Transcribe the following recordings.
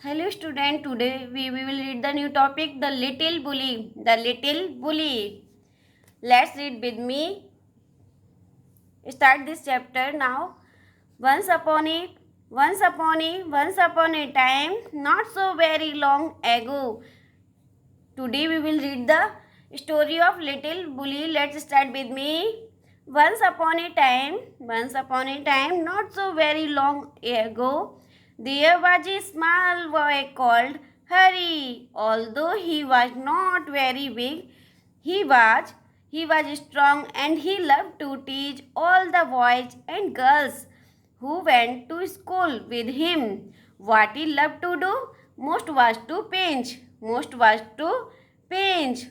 Hello student, today we will read the new topic, the little bully. The little bully. Let's read with me. Start this chapter now. Once upon a time, not so very long ago. Today we will read the story of little bully. Let's start with me. Once upon a time, not so very long ago, there was a small boy called Harry. Although he was not very big, he was he was strong and he loved to teach all the boys and girls who went to school with him. What he loved to do most was to pinch. Most was to pinch.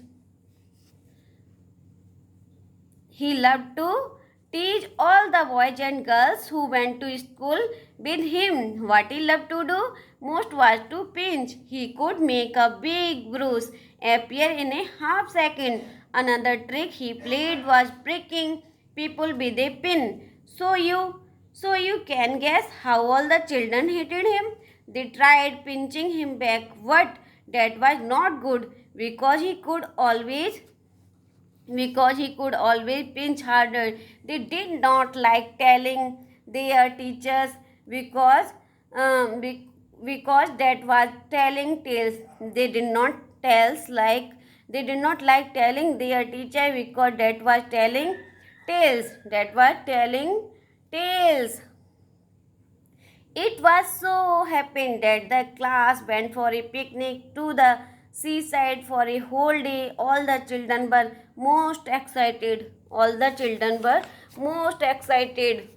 He loved to teach all the boys and girls who went to school with him. What he loved to do most was to pinch. He could make a big bruise appear in a half second. Another trick he played was pricking people with a pin. So you can guess how all the children hated him. They tried pinching him back, but that was not good because he could always pinch harder. They did not like telling their teachers because because that was telling tales. They did not like telling their teacher because that was telling tales. That was telling tales. It was so happened that the class went for a picnic to the seaside for a whole day. All the children were most excited. All the children were most excited.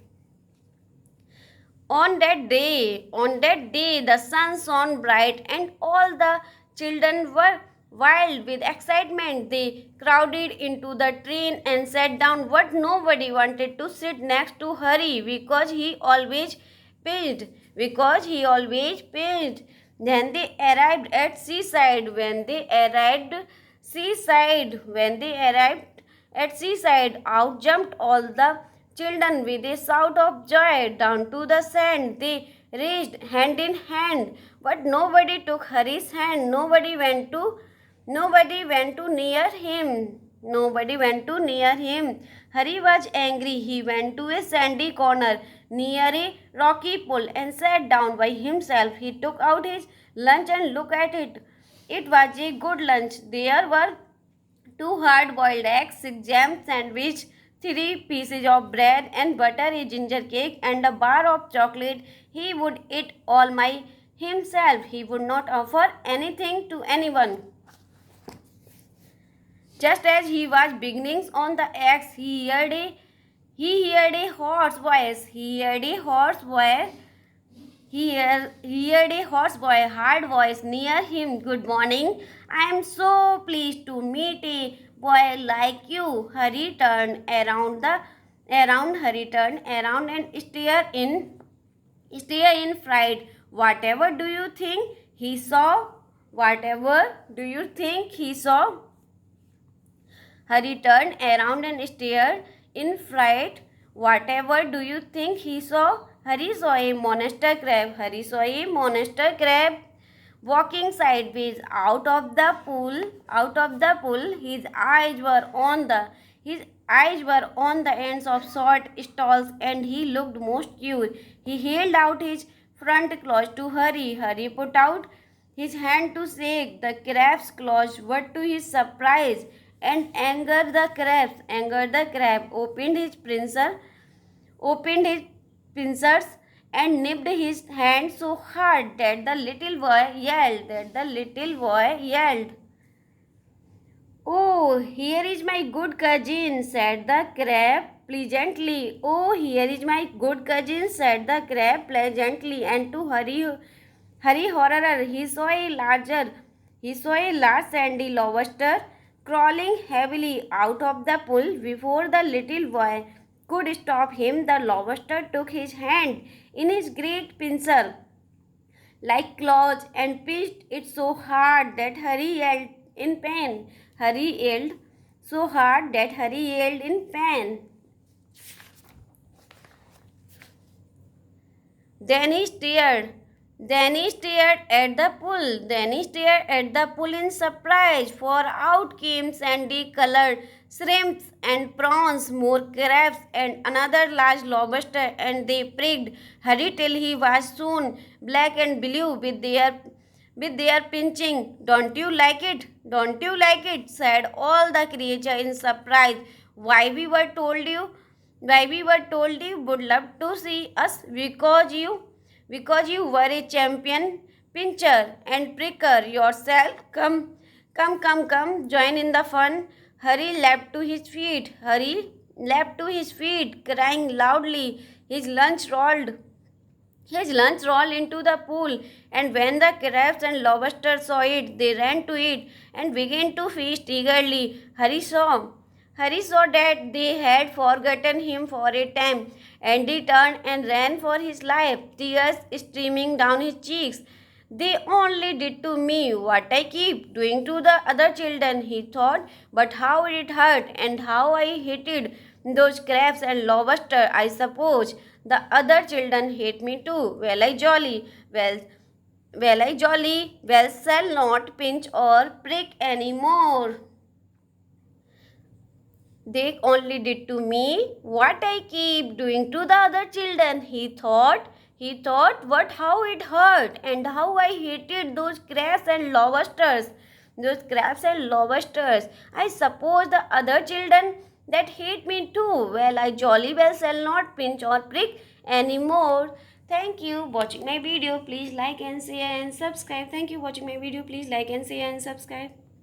On that day, the sun shone bright, and all the children were wild with excitement. They crowded into the train and sat down, but nobody wanted to sit next to Hari because he always pitched. Because he always pitched. Then they arrived at seaside. When they arrived at seaside, out jumped all the children with a shout of joy down to the sand. They raced hand in hand, but nobody took Hari's hand. Nobody went to near him. Nobody went to near him. Hari was angry. He went to a sandy corner near a rocky pool and sat down by himself. He took out his lunch and looked at it. It was a good lunch. There were two hard-boiled eggs, 6 jam sandwich, 3 pieces of bread and butter, a ginger cake, and a bar of chocolate. He would eat all by himself. He would not offer anything to anyone. Just as he was beginning on the eggs, he heard a hoarse voice. He heard a hoarse boy, hard voice near him. Good morning. I am so pleased to meet a boy like you. Harry turned around and stare in fright. Whatever do you think he saw? Whatever do you think he saw? Harry turned around and stared in fright. Whatever do you think he saw? Harry saw a monster crab. Harry saw a monster crab walking sideways out of the pool. His eyes were on the ends of short stalks, and he looked most cute. He held out his front claws to Harry. Harry put out his hand to shake the crab's claws, but to his surprise and anger, the crab opened his pincers and nipped his hand so hard that the little boy yelled. Oh, here is my good cousin, said the crab pleasantly. Oh, here is my good cousin, said the crab pleasantly, and to Harry horror, he saw a large sandy lobster crawling heavily out of the pool. Before the little boy could stop him, the lobster took his hand in his great pincer like claws and pinched it so hard that Harry yelled in pain. Harry yelled so hard that Harry yelled in pain. Then he stared Then he stared at the pool. Then he stared at the pool in surprise, for out came sandy-colored shrimps and prawns, more crabs, and another large lobster, and they pricked Harry till he was soon black and blue with their pinching. Don't you like it? Don't you like it? Said all the creature in surprise. Why we were told you? Why we were told you would love to see us because you were a champion pincher and pricker yourself. Come, join in the fun. Harry leapt to his feet. Harry leapt to his feet, crying loudly. His lunch rolled into the pool, and when the crabs and lobsters saw it, they ran to it and began to feast eagerly. Harry saw that they had forgotten him for a time, and he turned and ran for his life, tears streaming down his cheeks. They only did to me what I keep doing to the other children, he thought, but how it hurt, and how I hated those crabs and lobster. I suppose the other children hate me too. Well, shall not pinch or prick any more. They only did to me what I keep doing to the other children, he thought. He thought what how it hurt, and how I hated those crabs and lobsters. Those crabs and lobsters. I suppose the other children that hate me too. Well, I jolly well shall not pinch or prick any more. Thank you watching my video. Please like and share and subscribe. Thank you watching my video. Please like and share and subscribe.